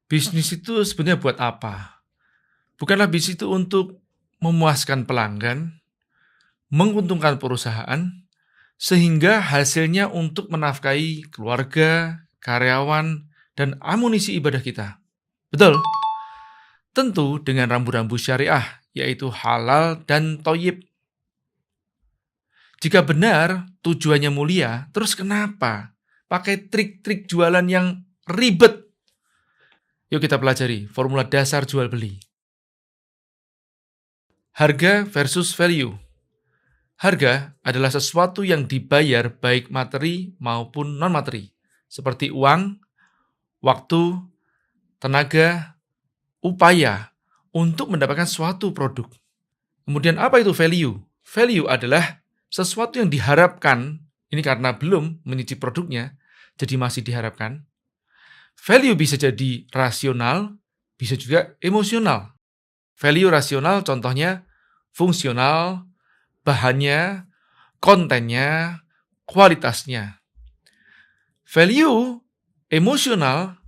Bisnis itu sebenarnya buat apa? Bukanlah bisnis itu untuk memuaskan pelanggan, menguntungkan perusahaan, sehingga hasilnya untuk menafkahi keluarga, karyawan, dan amunisi ibadah kita. Betul? Tentu dengan rambu-rambu syariah, yaitu halal dan toyib. Jika benar tujuannya mulia, terus kenapa pakai trik-trik jualan yang ribet? Yuk kita pelajari formula dasar jual beli. Harga versus value. Harga adalah sesuatu yang dibayar baik materi maupun non-materi, seperti uang, waktu, tenaga, upaya untuk mendapatkan suatu produk. Kemudian apa itu value? Value adalah sesuatu yang diharapkan, ini karena belum menyicip produknya, jadi masih diharapkan. Value bisa jadi rasional, bisa juga emosional. Value rasional contohnya fungsional, bahannya, kontennya, kualitasnya. Value emosional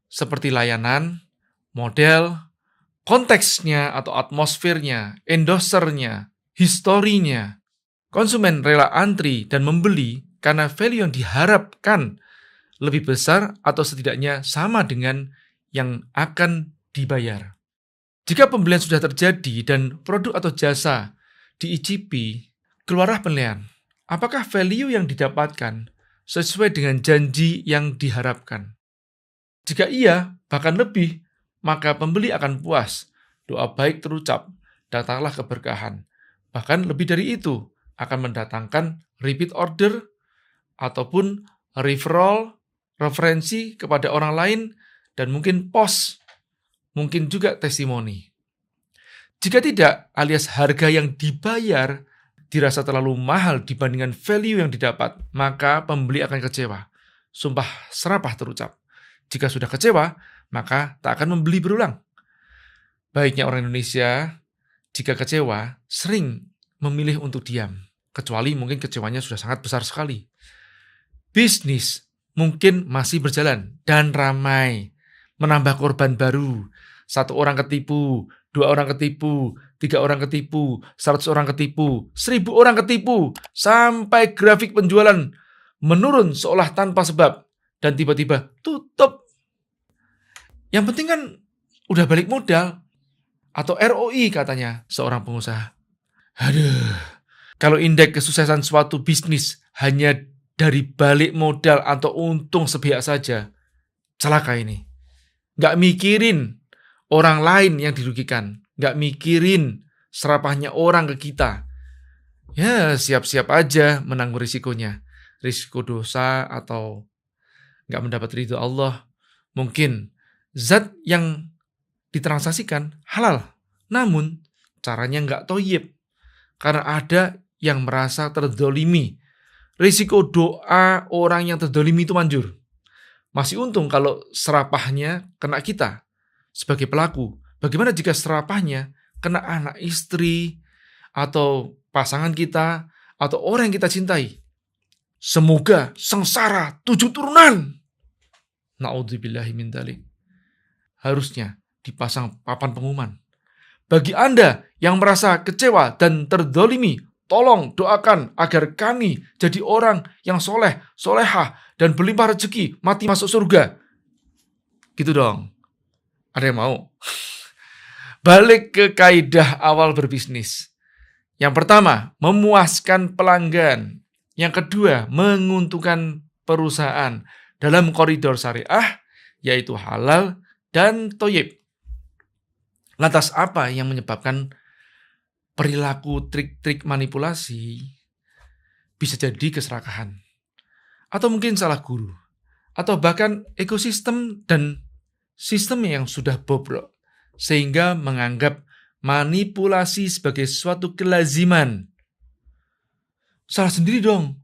seperti layanan, model, konteksnya atau atmosfernya, endorsernya, historinya. Konsumen rela antri dan membeli karena value yang diharapkan lebih besar atau setidaknya sama dengan yang akan dibayar. Jika pembelian sudah terjadi dan produk atau jasa diicipi, keluarlah penilaian. Apakah value yang didapatkan sesuai dengan janji yang diharapkan? Jika iya, bahkan lebih, maka pembeli akan puas. Doa baik terucap, datanglah keberkahan. Bahkan lebih dari itu, akan mendatangkan repeat order ataupun referral, referensi kepada orang lain, dan mungkin post, mungkin juga testimoni. Jika tidak, alias harga yang dibayar dirasa terlalu mahal dibandingkan value yang didapat, maka pembeli akan kecewa. Sumpah serapah terucap. Jika sudah kecewa, maka tak akan membeli berulang. Baiknya orang Indonesia, jika kecewa, sering memilih untuk diam. Kecuali mungkin kecewanya sudah sangat besar sekali. Bisnis mungkin masih berjalan dan ramai. Menambah korban baru. 1 orang ketipu, 2 orang ketipu, 3 orang ketipu, 100 orang ketipu, 1000 orang ketipu, sampai grafik penjualan menurun seolah tanpa sebab dan tiba-tiba tutup. Yang penting kan udah balik modal atau ROI katanya seorang pengusaha. Aduh, kalau indeks kesuksesan suatu bisnis hanya dari balik modal atau untung sepihak saja, celaka ini. Nggak mikirin orang lain yang dirugikan. Nggak mikirin serapahnya orang ke kita. Ya, siap-siap aja menanggung risikonya. Risiko dosa atau nggak mendapat ridho Allah. Mungkin zat yang ditransaksikan halal. Namun, caranya nggak toyib. Karena ada yang merasa terdolimi. Risiko doa orang yang terdolimi itu manjur. Masih untung kalau serapahnya kena kita sebagai pelaku. Bagaimana jika serapahnya kena anak istri atau pasangan kita atau orang yang kita cintai? Semoga sengsara 7 turunan. Na'udzubillahi min dzalik. Harusnya dipasang papan pengumuman. Bagi Anda yang merasa kecewa dan terdolimi, tolong doakan agar kami jadi orang yang soleh, solehah, dan berlimpah rezeki, mati masuk surga. Gitu dong. Ada yang mau? Balik ke kaidah awal berbisnis. Yang pertama, memuaskan pelanggan. Yang kedua, menguntungkan perusahaan dalam koridor syariah, yaitu halal dan toyib. Lantas apa yang menyebabkan perilaku trik-trik manipulasi? Bisa jadi keserakahan. Atau mungkin salah guru. Atau bahkan ekosistem dan sistem yang sudah bobrok. Sehingga menganggap manipulasi sebagai suatu kelaziman. Salah sendiri dong.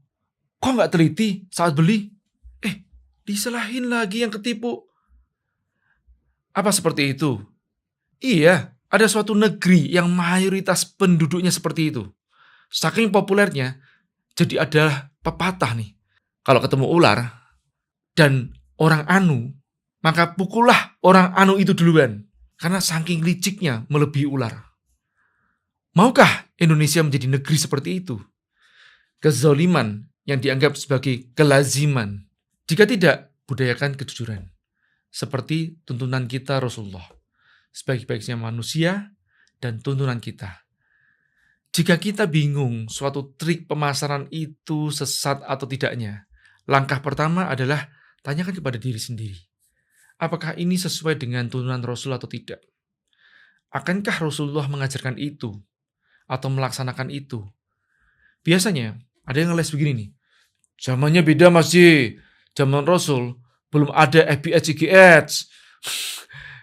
Kok nggak teliti saat beli? Disalahin lagi yang ketipu. Apa seperti itu? Iya, ada suatu negeri yang mayoritas penduduknya seperti itu. Saking populernya, jadi ada pepatah nih. Kalau ketemu ular dan orang anu, maka pukullah orang anu itu duluan. Karena saking liciknya melebihi ular. Maukah Indonesia menjadi negeri seperti itu? Kezaliman yang dianggap sebagai kelaziman. Jika tidak, budayakan kejujuran. Seperti tuntunan kita Rasulullah. Sebaik-baiknya manusia dan tuntunan kita. Jika kita bingung suatu trik pemasaran itu sesat atau tidaknya, langkah pertama adalah tanyakan kepada diri sendiri. Apakah ini sesuai dengan tuntunan Rasul atau tidak? Akankah Rasulullah mengajarkan itu? Atau melaksanakan itu? Biasanya, ada yang ngeles begini nih. Zamannya beda masih. Zaman Rasul, belum ada FBS, CGS.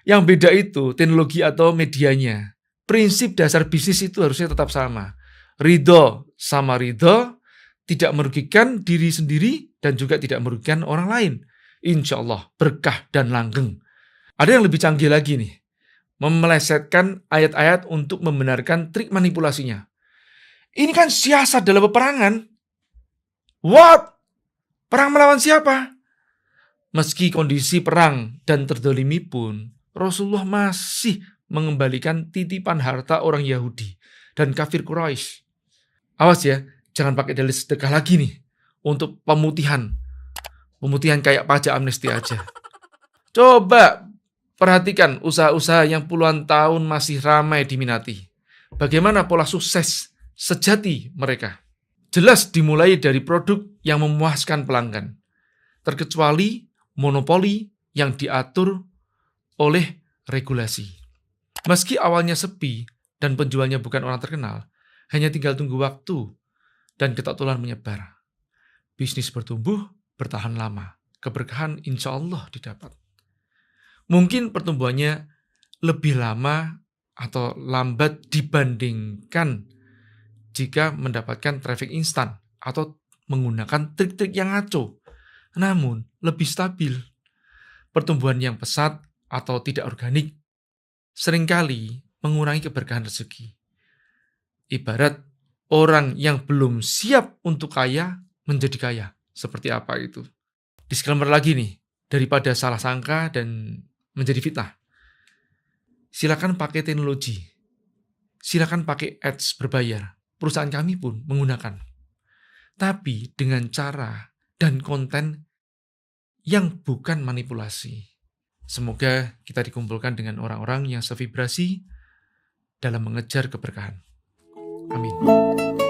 Yang beda itu teknologi atau medianya. Prinsip dasar bisnis itu harusnya tetap sama. Ridho sama ridho, tidak merugikan diri sendiri dan juga tidak merugikan orang lain. Insya Allah berkah dan langgeng. Ada yang lebih canggih lagi nih. Memelesetkan ayat-ayat untuk membenarkan trik manipulasinya. Ini kan siasat dalam peperangan. What? Perang melawan siapa? Meski kondisi perang dan terdolimi pun, Rasulullah masih mengembalikan titipan harta orang Yahudi dan kafir Quraisy. Awas ya, jangan pakai dalil sedekah lagi nih untuk pemutihan. Pemutihan kayak pajak amnesti aja. Coba perhatikan usaha-usaha yang puluhan tahun masih ramai diminati. Bagaimana pola sukses sejati mereka? Jelas dimulai dari produk yang memuaskan pelanggan. Terkecuali monopoli yang diatur oleh regulasi. Meski awalnya sepi dan penjualnya bukan orang terkenal, hanya tinggal tunggu waktu dan ketatulan menyebar. Bisnis bertumbuh, bertahan lama. Keberkahan insya Allah didapat. Mungkin pertumbuhannya lebih lama atau lambat dibandingkan jika mendapatkan traffic instan atau menggunakan trik-trik yang ngaco. Namun, lebih stabil. Pertumbuhan yang pesat atau tidak organik seringkali mengurangi keberkahan rezeki. Ibarat orang yang belum siap untuk kaya menjadi kaya. Seperti apa itu? Disclaimer lagi nih, daripada salah sangka dan menjadi fitnah. Silakan pakai teknologi. Silakan pakai ads berbayar. Perusahaan kami pun menggunakan. Tapi dengan cara dan konten yang bukan manipulasi. Semoga kita dikumpulkan dengan orang-orang yang sevibrasi dalam mengejar keberkahan. Amin.